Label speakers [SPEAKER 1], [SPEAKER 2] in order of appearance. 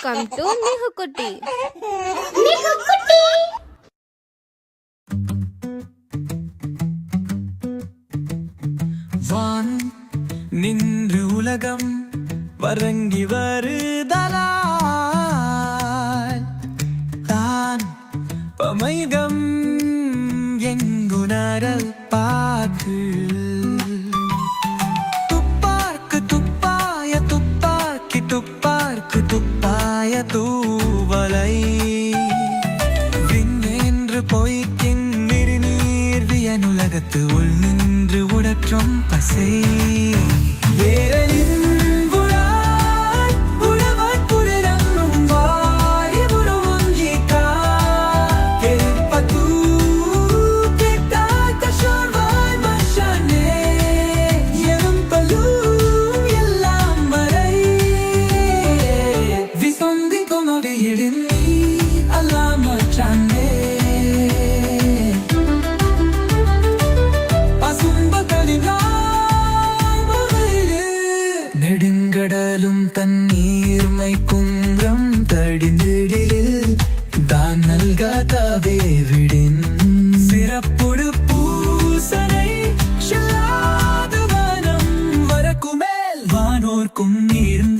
[SPEAKER 1] Welcome to மிகுக்குட்டி.
[SPEAKER 2] வான் நின்று உலகம் வரங்கி வருதலால் தான் பமைகம் எங்குணரல் பார்க்கு துப்பார்க்கு துப்பாய துப்பாக்கி துப்பார்க்கு துப்பாய தூவலை விண்ணென்று பொய்க்கின் நெருநீர் வியனுலகத்து உள் நின்று உடற்றும் பசை நெடுங்கடலும் தண்ணீர்மை குன்றம் தடிந்திடில் தான் நல்காதவே விடின் சிறப்புடு பூசனை செல்லாது வனம் வரக்குமேல் வானோர்க்கும் நீர்ந்த